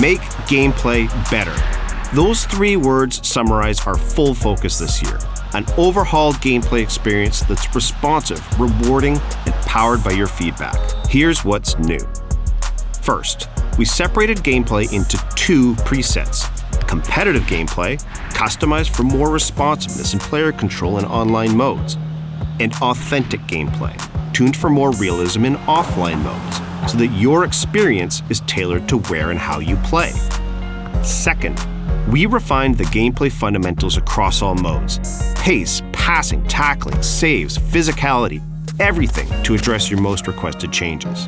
Make gameplay better. Those 3 words summarize our full focus this year. An overhauled gameplay experience that's responsive, rewarding, and powered by your feedback. Here's what's new. First, we separated gameplay into 2 presets. Competitive gameplay, customized for more responsiveness and player control in online modes. And authentic gameplay, tuned for more realism in offline modes, so that your experience is tailored to where and how you play. Second, we refined the gameplay fundamentals across all modes. Pace, passing, tackling, saves, physicality, everything to address your most requested changes.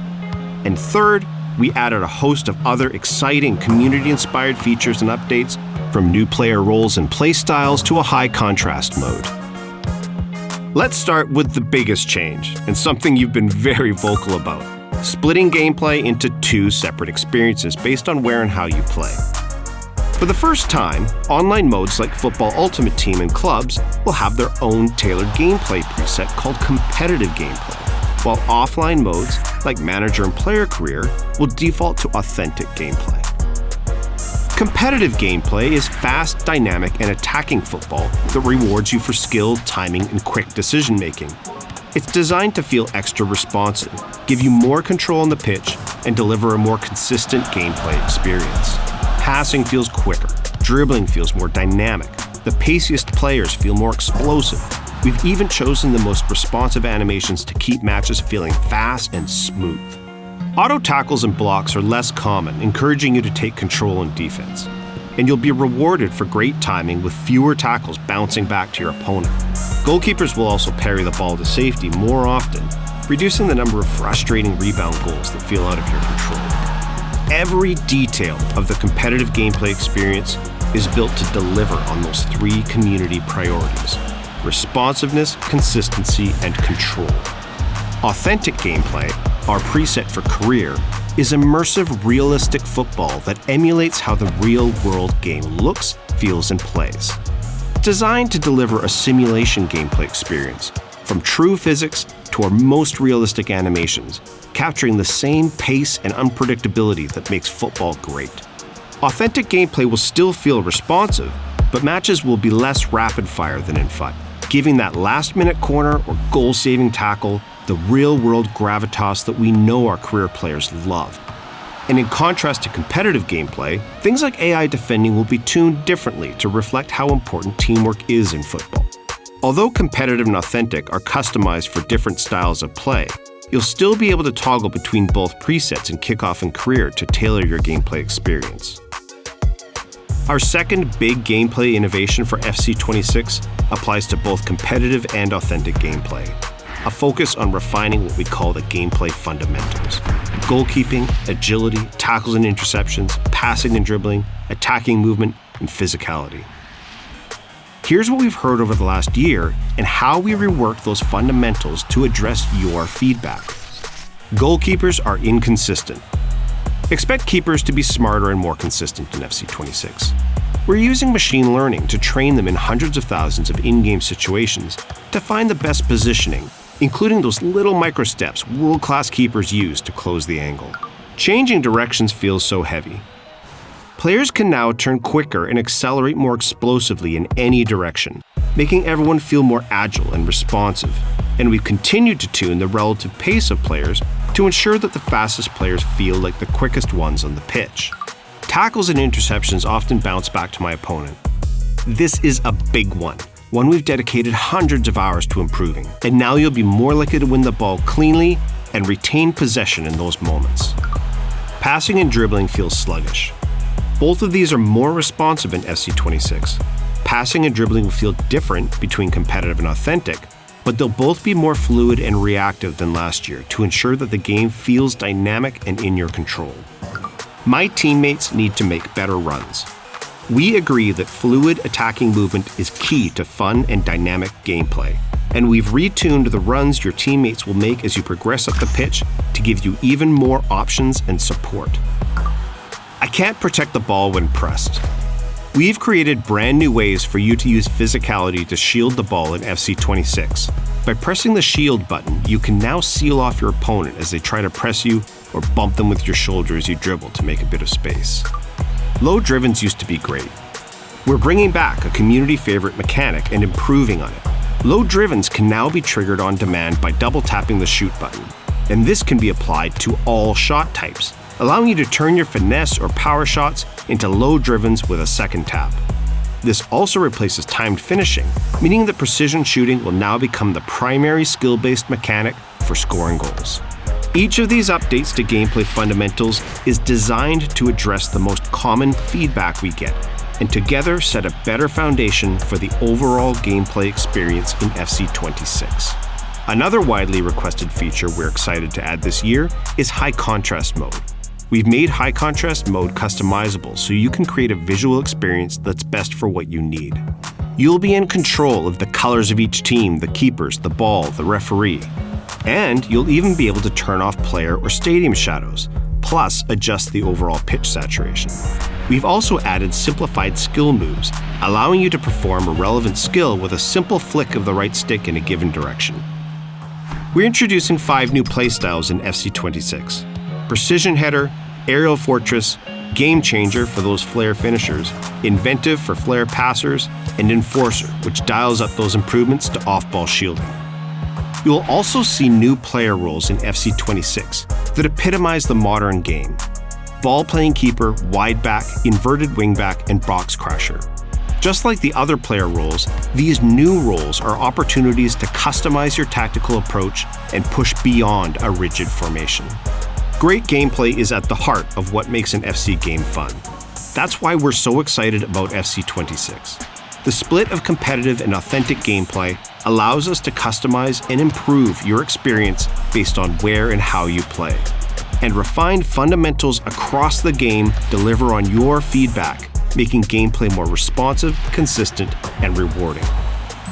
And third, we added a host of other exciting community-inspired features and updates, from new player roles and playstyles to a high-contrast mode. Let's start with the biggest change, and something you've been very vocal about: splitting gameplay into 2 separate experiences based on where and how you play. For the first time, online modes like Football Ultimate Team and Clubs will have their own tailored gameplay preset called Competitive Gameplay, while offline modes like Manager and Player Career will default to Authentic Gameplay. Competitive gameplay is fast, dynamic, and attacking football that rewards you for skill, timing, and quick decision-making. It's designed to feel extra responsive, give you more control on the pitch, and deliver a more consistent gameplay experience. Passing feels quicker, dribbling feels more dynamic, the paciest players feel more explosive. We've even chosen the most responsive animations to keep matches feeling fast and smooth. Auto tackles and blocks are less common, encouraging you to take control in defense. And you'll be rewarded for great timing with fewer tackles bouncing back to your opponent. Goalkeepers will also parry the ball to safety more often, reducing the number of frustrating rebound goals that feel out of your control. Every detail of the competitive gameplay experience is built to deliver on those 3 community priorities: responsiveness, consistency, and control. Authentic gameplay, our preset for career, is immersive, realistic football that emulates how the real-world game looks, feels, and plays. Designed to deliver a simulation gameplay experience, from true physics to our most realistic animations, capturing the same pace and unpredictability that makes football great. Authentic gameplay will still feel responsive, but matches will be less rapid-fire than in FUT, giving that last-minute corner or goal-saving tackle the real-world gravitas that we know our career players love. And in contrast to competitive gameplay, things like AI defending will be tuned differently to reflect how important teamwork is in football. Although competitive and authentic are customized for different styles of play, you'll still be able to toggle between both presets in kickoff and career to tailor your gameplay experience. Our second big gameplay innovation for FC26 applies to both competitive and authentic gameplay. A focus on refining what we call the gameplay fundamentals: goalkeeping, agility, tackles and interceptions, passing and dribbling, attacking movement, and physicality. Here's what we've heard over the last year and how we reworked those fundamentals to address your feedback. Goalkeepers are inconsistent. Expect keepers to be smarter and more consistent in FC26. We're using machine learning to train them in hundreds of thousands of in-game situations to find the best positioning, including those little micro-steps world-class keepers use to close the angle. Changing directions feels so heavy. Players can now turn quicker and accelerate more explosively in any direction, making everyone feel more agile and responsive. And we've continued to tune the relative pace of players to ensure that the fastest players feel like the quickest ones on the pitch. Tackles and interceptions often bounce back to my opponent. This is a big one we've dedicated hundreds of hours to improving, and now you'll be more likely to win the ball cleanly and retain possession in those moments. Passing and dribbling feels sluggish. Both of these are more responsive in FC26. Passing and dribbling will feel different between competitive and authentic, but they'll both be more fluid and reactive than last year to ensure that the game feels dynamic and in your control. My teammates need to make better runs. We agree that fluid attacking movement is key to fun and dynamic gameplay, and we've retuned the runs your teammates will make as you progress up the pitch to give you even more options and support. I can't protect the ball when pressed. We've created brand new ways for you to use physicality to shield the ball in FC26. By pressing the shield button, you can now seal off your opponent as they try to press you or bump them with your shoulder as you dribble to make a bit of space. Low drivens used to be great. We're bringing back a community favorite mechanic and improving on it. Low drivens can now be triggered on demand by double tapping the shoot button, and this can be applied to all shot types, allowing you to turn your finesse or power shots into low drivens with a second tap. This also replaces timed finishing, meaning that precision shooting will now become the primary skill-based mechanic for scoring goals. Each of these updates to gameplay fundamentals is designed to address the most common feedback we get, and together set a better foundation for the overall gameplay experience in FC26. Another widely requested feature we're excited to add this year is high contrast mode. We've made high contrast mode customizable so you can create a visual experience that's best for what you need. You'll be in control of the colors of each team, the keepers, the ball, the referee. And you'll even be able to turn off player or stadium shadows, plus adjust the overall pitch saturation. We've also added simplified skill moves, allowing you to perform a relevant skill with a simple flick of the right stick in a given direction. We're introducing 5 new playstyles in FC26. Precision Header, Aerial Fortress, Game Changer for those flare finishers, Inventive for flare passers, and Enforcer, which dials up those improvements to off-ball shielding. You will also see new player roles in FC26 that epitomize the modern game: ball-playing keeper, wide back, inverted wingback, and box crasher. Just like the other player roles, these new roles are opportunities to customize your tactical approach and push beyond a rigid formation. Great gameplay is at the heart of what makes an FC game fun. That's why we're so excited about FC26. The split of competitive and authentic gameplay allows us to customize and improve your experience based on where and how you play. And refined fundamentals across the game deliver on your feedback, making gameplay more responsive, consistent, and rewarding.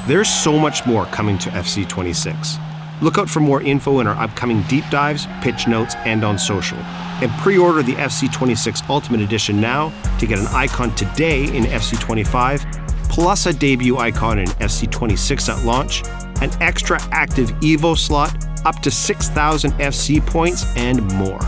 There's so much more coming to FC26. Look out for more info in our upcoming deep dives, pitch notes, and on social. And pre-order the FC26 Ultimate Edition now to get an icon today in FC25, plus a debut icon in FC26 at launch, an extra active EVO slot, up to 6,000 FC points, and more.